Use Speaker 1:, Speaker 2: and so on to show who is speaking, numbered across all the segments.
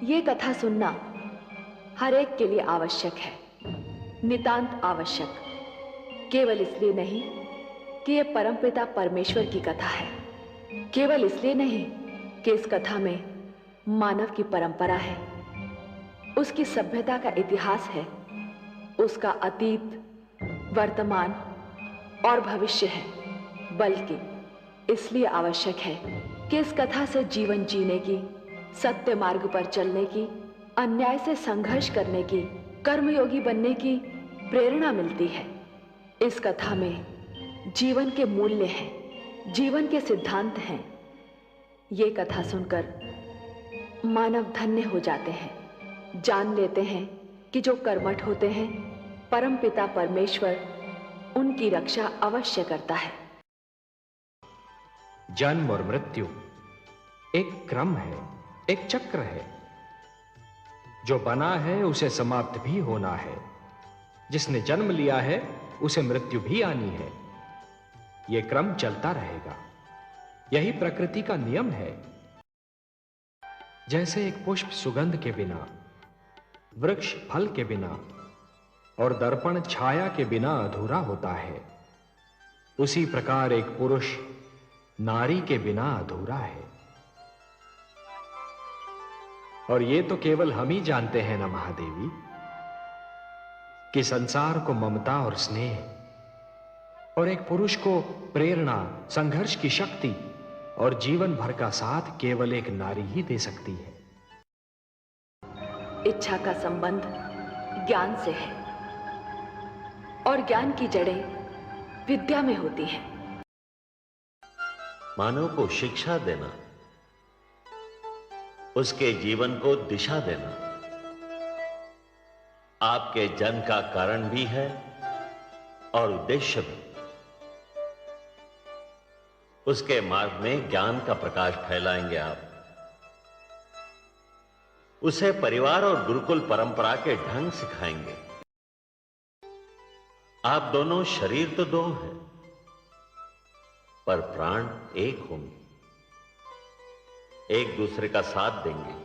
Speaker 1: ये कथा सुनना हर एक के लिए आवश्यक है, नितांत आवश्यक। केवल इसलिए नहीं कि ये परमपिता परमेश्वर की कथा है, केवल इसलिए नहीं कि इस कथा में मानव की परंपरा है, उसकी सभ्यता का इतिहास है, उसका अतीत, वर्तमान और भविष्य है, बल्कि इसलिए आवश्यक है कि इस कथा से जीवन जीने की, सत्य मार्ग पर चलने की, अन्याय से संघर्ष करने की, कर्मयोगी बनने की प्रेरणा मिलती है। इस कथा में जीवन के मूल्य हैं, जीवन के सिद्धांत हैं। ये कथा सुनकर मानव धन्य हो जाते हैं, जान लेते हैं कि जो कर्मठ होते हैं, परमपिता परमेश्वर उनकी रक्षा अवश्य करता है।
Speaker 2: जन्म और मृत्यु एक क्रम है, एक चक्र है। जो बना है उसे समाप्त भी होना है, जिसने जन्म लिया है उसे मृत्यु भी आनी है। यह क्रम चलता रहेगा, यही प्रकृति का नियम है। जैसे एक पुष्प सुगंध के बिना, वृक्ष फल के बिना और दर्पण छाया के बिना अधूरा होता है, उसी प्रकार एक पुरुष नारी के बिना अधूरा है। और ये तो केवल हम ही जानते हैं ना महादेवी, कि संसार को ममता और स्नेह और एक पुरुष को प्रेरणा, संघर्ष की शक्ति और जीवन भर का साथ केवल एक नारी ही दे सकती है।
Speaker 1: इच्छा का संबंध ज्ञान से है और ज्ञान की जड़ें विद्या में होती हैं।
Speaker 3: मानव को शिक्षा देना, उसके जीवन को दिशा देना आपके जन्म का कारण भी है और उद्देश्य भी। उसके मार्ग में ज्ञान का प्रकाश फैलाएंगे आप, उसे परिवार और गुरुकुल परंपरा के ढंग सिखाएंगे। आप दोनों शरीर तो दो हैं, पर प्राण एक होंगे, एक दूसरे का साथ देंगे,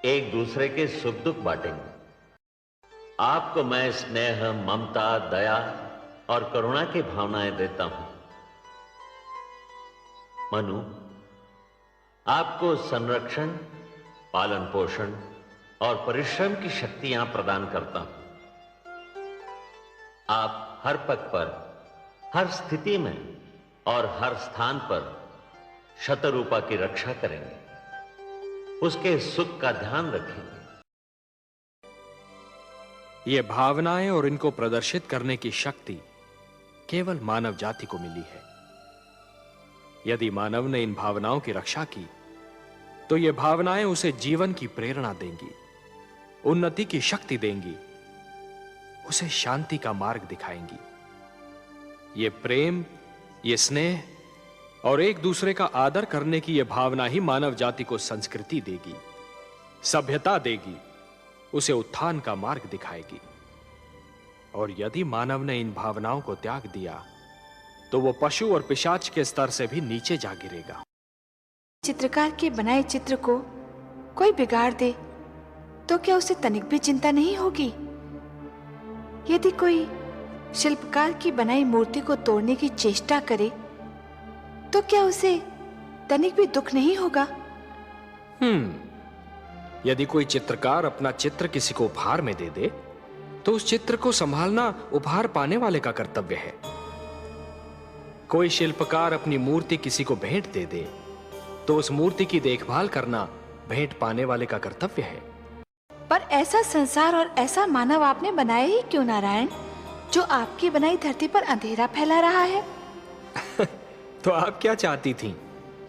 Speaker 3: एक दूसरे के सुख दुख बांटेंगे। आपको मैं स्नेह, ममता, दया और करुणा की भावनाएं देता हूं। मनु, आपको संरक्षण, पालन पोषण और परिश्रम की शक्तियां प्रदान करता हूं। आप हर पग पर, हर स्थिति में और हर स्थान पर शतरूपा की रक्षा करेंगे, उसके सुख का ध्यान रखेंगे।
Speaker 2: ये भावनाएं और इनको प्रदर्शित करने की शक्ति केवल मानव जाति को मिली है। यदि मानव ने इन भावनाओं की रक्षा की, तो ये भावनाएं उसे जीवन की प्रेरणा देंगी, उन्नति की शक्ति देंगी, उसे शांति का मार्ग दिखाएंगी। ये प्रेम, ये स्नेह और एक दूसरे का आदर करने की यह भावना ही मानव जाति को संस्कृति देगी, सभ्यता देगी, उसे उत्थान का मार्ग दिखाएगी। और यदि मानव ने इन भावनाओं को त्याग दिया, तो वो पशु और पिशाच के स्तर से भी नीचे जा गिरेगा।
Speaker 4: चित्रकार के बनाए चित्र को कोई बिगाड़ दे तो क्या उसे तनिक भी चिंता नहीं होगी? यदि कोई शिल्पकार की बनाई मूर्ति को तोड़ने की चेष्टा करे तो क्या उसे तनिक भी दुख नहीं होगा?
Speaker 2: यदि कोई चित्रकार अपना चित्र किसी को उपहार में दे दे, तो उस चित्र को संभालना उपहार पाने वाले का कर्तव्य है। कोई शिल्पकार अपनी मूर्ति किसी को भेंट दे दे, तो उस मूर्ति की देखभाल करना भेंट पाने वाले का कर्तव्य है।
Speaker 4: पर ऐसा संसार और ऐसा मानव आपने बनाया ही क्यों नारायण, जो आपकी बनाई धरती पर अंधेरा फैला रहा है?
Speaker 2: तो आप क्या चाहती थीं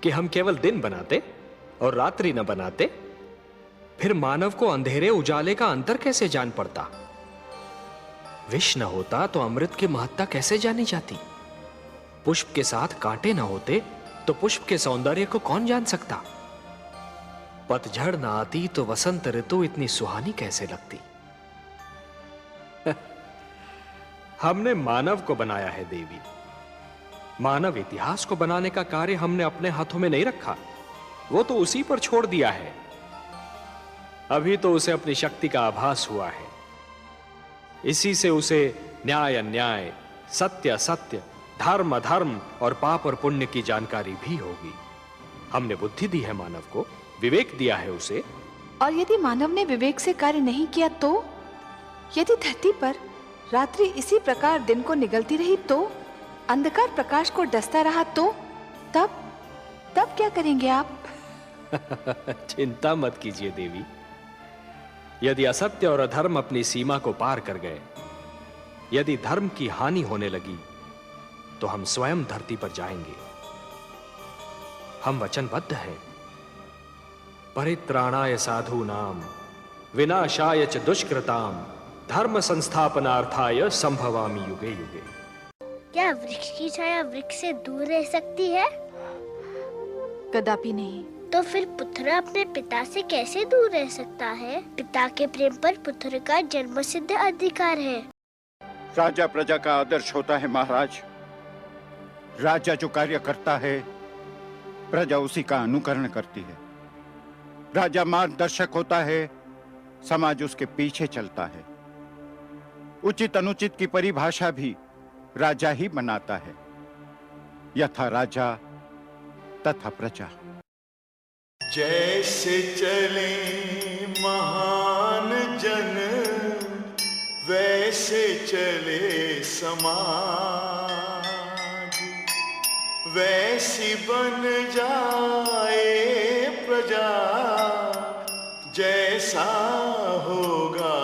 Speaker 2: कि हम केवल दिन बनाते और रात्रि न बनाते? फिर मानव को अंधेरे उजाले का अंतर कैसे जान पड़ता? विष न होता तो अमृत की महत्ता कैसे जानी जाती? पुष्प के साथ कांटे न होते तो पुष्प के सौंदर्य को कौन जान सकता? पतझड़ न आती तो वसंत ऋतु इतनी सुहानी कैसे लगती? हमने मानव को बनाया है देवी। मानव इतिहास को बनाने का कार्य हमने अपने हाथों में नहीं रखा, वो तो उसी पर छोड़ दिया है। अभी तो उसे अपनी शक्ति का आभास हुआ है। इसी से उसे न्याय अन्याय, सत्य असत्य, धर्म अधर्म और पाप और पुण्य की जानकारी भी होगी। हमने बुद्धि दी है मानव को, विवेक दिया है उसे।
Speaker 4: और यदि मानव ने विवेक से कार्य नहीं किया तो? यदि धरती पर रात्रि इसी प्रकार दिन को निगलती रही तो? अंधकार प्रकाश को डसता रहा तो? तब क्या करेंगे आप?
Speaker 2: चिंता मत कीजिए देवी। यदि असत्य और अधर्म अपनी सीमा को पार कर गए, यदि धर्म की हानि होने लगी, तो हम स्वयं धरती पर जाएंगे। हम वचनबद्ध हैं। परित्राणाय साधूनाम विनाशाय च दुष्कृताम धर्म संस्थापनार्थाय संभवामि युगे युगे।
Speaker 5: क्या वृक्ष की छाया वृक्ष से दूर रह सकती है?
Speaker 4: कदापि नहीं।
Speaker 5: तो फिर पुत्र अपने पिता से कैसे दूर रह सकता है? पिता के प्रेम पर पुत्र का जन्मसिद्ध अधिकार है।
Speaker 6: राजा प्रजा का आदर्श होता है महाराज। राजा जो कार्य करता है, प्रजा उसी का अनुकरण करती है। राजा मार्गदर्शक होता है, समाज उसके पीछे चलता है। उचित अनुचित की परिभाषा भी राजा ही बनाता है। यथा राजा तथा प्रजा।
Speaker 7: जैसे चले महान जन, वैसे चले समाज, वैसी बन जाए प्रजा, जैसा होगा